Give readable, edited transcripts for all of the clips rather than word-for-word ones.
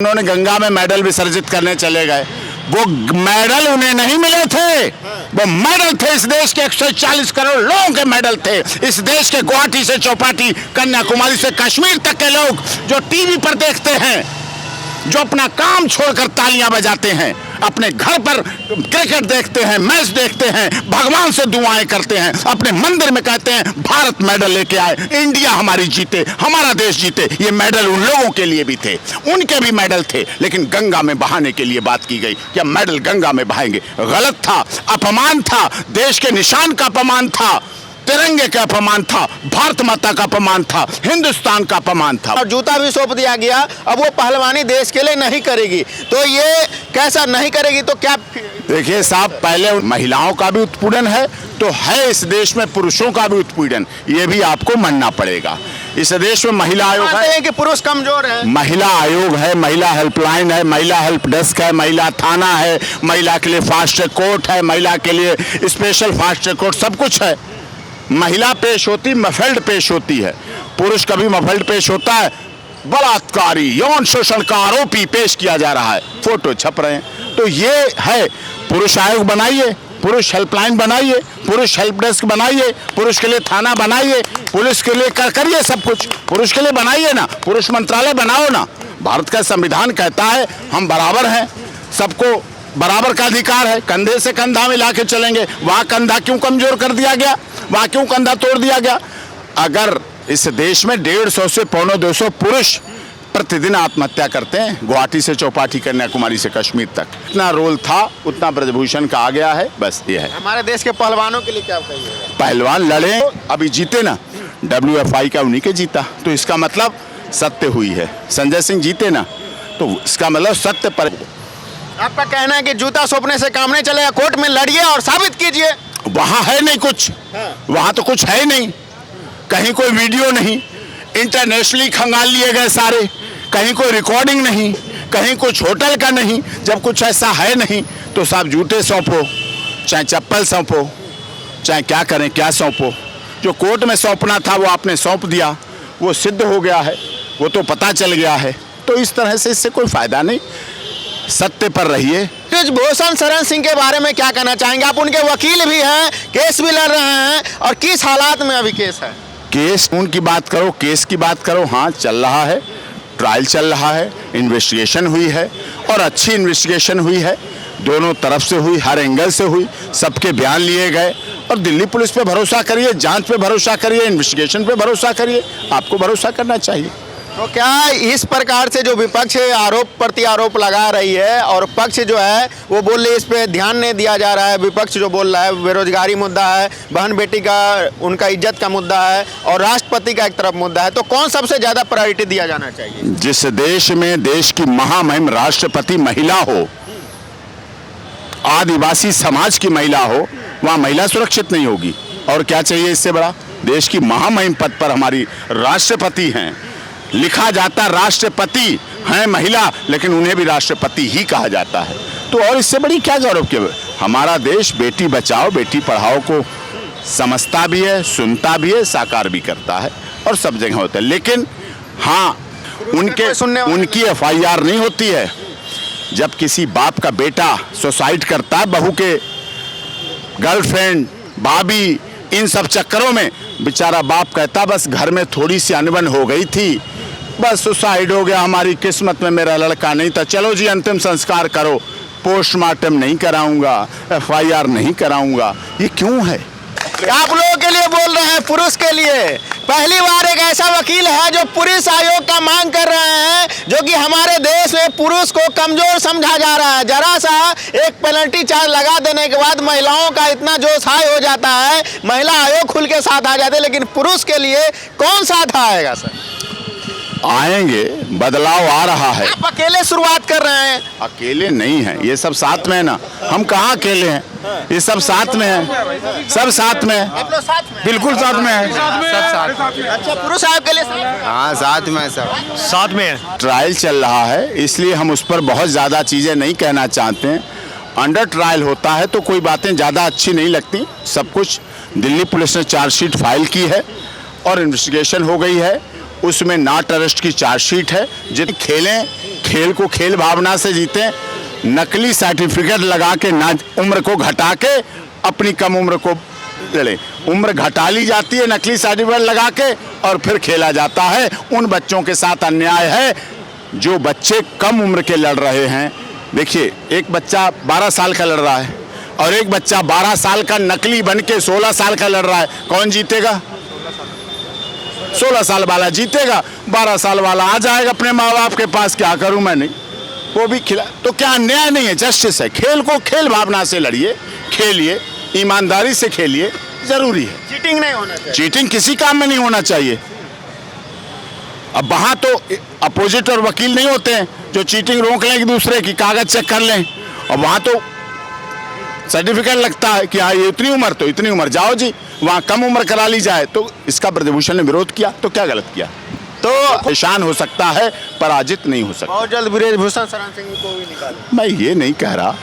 उन्होंने गंगा में मेडल विसर्जित करने चले गए। वो मेडल उन्हें नहीं मिले थे, वो मेडल थे इस देश के 140 करोड़ लोगों के मेडल थे। इस देश के गुवाहाटी से चौपाटी, कन्याकुमारी से कश्मीर तक के लोग जो टीवी पर देखते हैं, जो अपना काम छोड़कर तालियां बजाते हैं, अपने घर पर क्रिकेट देखते हैं, मैच देखते हैं, भगवान से दुआएं करते हैं, अपने मंदिर में कहते हैं भारत मेडल लेके आए, इंडिया हमारी जीते, हमारा देश जीते। ये मेडल उन लोगों के लिए भी थे, उनके भी मेडल थे, लेकिन गंगा में बहाने के लिए बात की गई कि मेडल गंगा में बहाएंगे। गलत था, अपमान था, देश के निशान का अपमान था, तिरंगे का अपमान था, भारत माता का अपमान था, हिंदुस्तान का अपमान था। और जूता भी सौंप दिया गया। अब वो पहलवानी देश के लिए नहीं करेगी, तो ये कैसा नहीं करेगी तो क्या? देखिए साहब, पहले महिलाओं का भी उत्पीड़न है तो है इस देश में पुरुषों का भी उत्पीड़न, ये भी आपको मानना पड़ेगा। इस देश में महिला आयोग है कि पुरुष कमजोर है, महिला आयोग है, महिला हेल्पलाइन है, महिला हेल्प डेस्क है, महिला थाना है, महिला के लिए फास्ट ट्रैक कोर्ट है, महिला के लिए स्पेशल फास्ट ट्रैक कोर्ट, सब कुछ है। महिला पेश होती, मफल्ड पेश होती है, पुरुष कभी मफल्ड पेश होता है। बलात्कारी, यौन शोषण का आरोपी पेश किया जा रहा है, फोटो छप रहे हैं। तो ये है, पुरुष आयोग बनाइए, पुरुष हेल्पलाइन बनाइए, पुरुष हेल्प डेस्क बनाइए, पुरुष के लिए थाना बनाइए, पुलिस के लिए करिए सब कुछ, पुरुष के लिए बनाइए ना, पुरुष मंत्रालय बनाओ ना। भारत का संविधान कहता है हम बराबर हैं, सबको बराबर का अधिकार है, कंधे से कंधा मिला के चलेंगे। वहां कंधा क्यों कमजोर कर दिया गया, वहां क्यों कंधा तोड़ दिया गया? अगर इस देश में 150 से 250 पुरुष प्रतिदिन आत्महत्या करते हैं, गुवाहाटी से चौपाटी, कन्याकुमारी से कश्मीर तक, इतना रोल था उतना ब्रजभूषण का आ गया है, बस ये है। हमारे देश के पहलवानों के लिए क्या कहिएगा? पहलवान लड़े, अभी जीते ना, WFI का उन्हीं के जीता, तो इसका मतलब सत्य हुई है। संजय सिंह जीते ना, तो इसका मतलब सत्य पर। आपका कहना है कि जूता सौंपने से काम नहीं चलेगा, कोर्ट में लड़िए और साबित कीजिए। वहां है नहीं कुछ, वहां तो कुछ है नहीं, कहीं कोई वीडियो नहीं, इंटरनेशनली खंगाल लिए गए सारे, कहीं कोई रिकॉर्डिंग नहीं, कहीं कुछ होटल का नहीं। जब कुछ ऐसा है नहीं तो साहब जूते सौंपो, चाहे चप्पल सौंपो, चाहे क्या करें, क्या सौंपो। जो कोर्ट में सौंपना था वो आपने सौंप दिया, वो सिद्ध हो गया है, वो तो पता चल गया है। तो इस तरह से इससे कोई फायदा नहीं, सत्य पर रहिए। ब्रजभूषण शरण सिंह के बारे में क्या कहना चाहेंगे? आप उनके वकील भी हैं, केस भी लड़ रहे हैं, और किस हालात में अभी केस है? केस उनकी बात करो, केस की बात करो, हाँ चल रहा है, ट्रायल चल रहा है, इन्वेस्टिगेशन हुई है और अच्छी इन्वेस्टिगेशन हुई है, दोनों तरफ से हुई, हर एंगल से हुई, सबके बयान लिए गए। और दिल्ली पुलिस पे भरोसा करिए, जांच पे भरोसा करिए, इन्वेस्टिगेशन पे भरोसा करिए, आपको भरोसा करना चाहिए। तो क्या इस प्रकार से जो विपक्ष आरोप प्रति आरोप लगा रही है और पक्ष जो है वो बोल रही है इस पे ध्यान नहीं दिया जा रहा है, विपक्ष जो बोल रहा है बेरोजगारी मुद्दा है, बहन बेटी का उनका इज्जत का मुद्दा है और राष्ट्रपति का एक तरफ मुद्दा है, तो कौन सबसे ज़्यादा प्रायोरिटी दिया जाना चाहिए? जिस देश में देश की महामहिम राष्ट्रपति महिला हो, आदिवासी समाज की महिला हो, वहाँ महिला सुरक्षित नहीं होगी। और क्या चाहिए इससे बड़ा? देश की महामहिम पद पर हमारी राष्ट्रपति हैं, लिखा जाता राष्ट्रपति हैं महिला, लेकिन उन्हें भी राष्ट्रपति ही कहा जाता है। तो और इससे बड़ी क्या गौरव की? हमारा देश बेटी बचाओ बेटी पढ़ाओ को समझता भी है, सुनता भी है, साकार भी करता है और सब जगह होता है। लेकिन हाँ, उनकी FIR नहीं होती है। जब किसी बाप का बेटा सुसाइड करता है, बहू के गर्लफ्रेंड, भाभी, इन सब चक्करों में बेचारा बाप कहता बस घर में थोड़ी सी अनबन हो गई थी, बस सुसाइड हो गया, हमारी किस्मत में मेरा लड़का नहीं था, चलो जी अंतिम संस्कार करो, पोस्टमार्टम नहीं कराऊंगा, FIR नहीं कराऊंगा। ये क्यों है? आप लोगों के लिए बोल रहे हैं, पुरुष के लिए। पहली बार एक ऐसा वकील है जो पुलिस आयोग का मांग कर रहे हैं, जो कि हमारे देश में पुरुष को कमजोर समझा जा रहा है। जरा सा एक पेनल्टी चार्ज लगा देने के बाद महिलाओं का इतना जोश हाई हो जाता है, महिला आयोग खुल के साथ आ जाते हैं, लेकिन पुरुष के लिए कौन साथ आएगा? सर आएंगे, बदलाव आ रहा है। आप अकेले शुरुआत कर रहे हैं? अकेले नहीं है, ये सब साथ में है ना, हम कहाँ अकेले हैं, ये सब साथ में है, सब साथ में है, आप लोग साथ में? बिल्कुल साथ में है, सब साथ। अच्छा, पुरुष आयोग के लिए हाँ साथ में, सब साथ में है। ट्रायल चल रहा है, इसलिए हम उस पर बहुत ज़्यादा चीज़ें नहीं कहना चाहते हैं। अंडर ट्रायल होता है तो कोई बातें ज़्यादा अच्छी नहीं लगती। सब कुछ दिल्ली पुलिस ने चार्जशीट फाइल की है और इन्वेस्टिगेशन हो गई है उसमें नॉट अरेस्ट की चार्जशीट है। जितने खेलें, खेल को खेल भावना से जीतें, नकली सर्टिफिकेट लगा के ना उम्र को घटा के अपनी कम उम्र को लड़े। उम्र घटा ली जाती है नकली सर्टिफिकेट लगा के और फिर खेला जाता है। उन बच्चों के साथ अन्याय है जो बच्चे कम उम्र के लड़ रहे हैं। देखिए, एक बच्चा 12 साल का लड़ रहा है और एक बच्चा 12 साल का नकली बन के 16 साल का लड़ रहा है। कौन जीतेगा? 16 साल वाला जीतेगा। 12 साल वाला आ जाएगा अपने माँ बाप के पास, क्या करूं मैं, नहीं वो भी खिला। तो क्या अन्याय नहीं है? जस्टिस है। खेल को खेल भावना से लड़िए, खेलिए, ईमानदारी से खेलिए, जरूरी है। चीटिंग नहीं होना चाहिए। चीटिंग किसी काम में नहीं होना चाहिए। अब वहां तो अपोजिट और वकील नहीं होते हैं जो चीटिंग रोक लें, एक दूसरे की कागज चेक कर लें। और वहां तो सर्टिफिकेट लगता है कि हाँ ये इतनी उम्र तो इतनी उम्र, जाओ जी वहां कम उम्र करा ली जाए। तो इसका ब्रजभूषण ने विरोध किया, तो क्या गलत किया? तो परेशान हो सकता है, पराजित नहीं हो सकता। बहुत जल्द ब्रजभूषण शरण सिंह को भी निकालें। मैं ये नहीं कह रहा,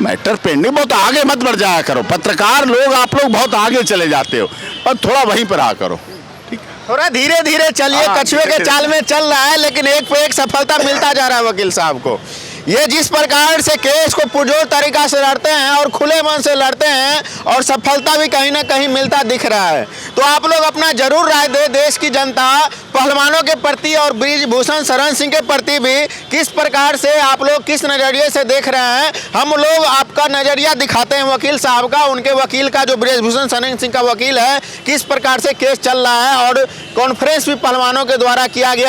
मैटर पेंडिंग। बहुत आगे मत बढ़ जाया करो, पत्रकार लोग आप लोग बहुत आगे चले जाते हो, और थोड़ा वहीं पर आ करो। थोड़ा धीरे धीरे चलिए। हाँ, कछुए के चाल में चल रहा है, लेकिन एक पे एक सफलता मिलता जा रहा है वकील साहब को। ये जिस प्रकार से केस को पुरजोर तरीका से लड़ते हैं और खुले मन से लड़ते हैं, और सफलता भी कहीं ना कहीं मिलता दिख रहा है। तो आप लोग अपना जरूर राय दे। देश की जनता पहलवानों के प्रति और ब्रजभूषण शरण सिंह के प्रति भी किस प्रकार से आप लोग किस नज़रिए से देख रहे हैं। हम लोग आपका नज़रिया दिखाते हैं वकील साहब का, उनके वकील का, जो ब्रजभूषण शरण सिंह का वकील है, किस प्रकार से केस चल रहा है। और कॉन्फ्रेंस भी पहलवानों के द्वारा किया गया।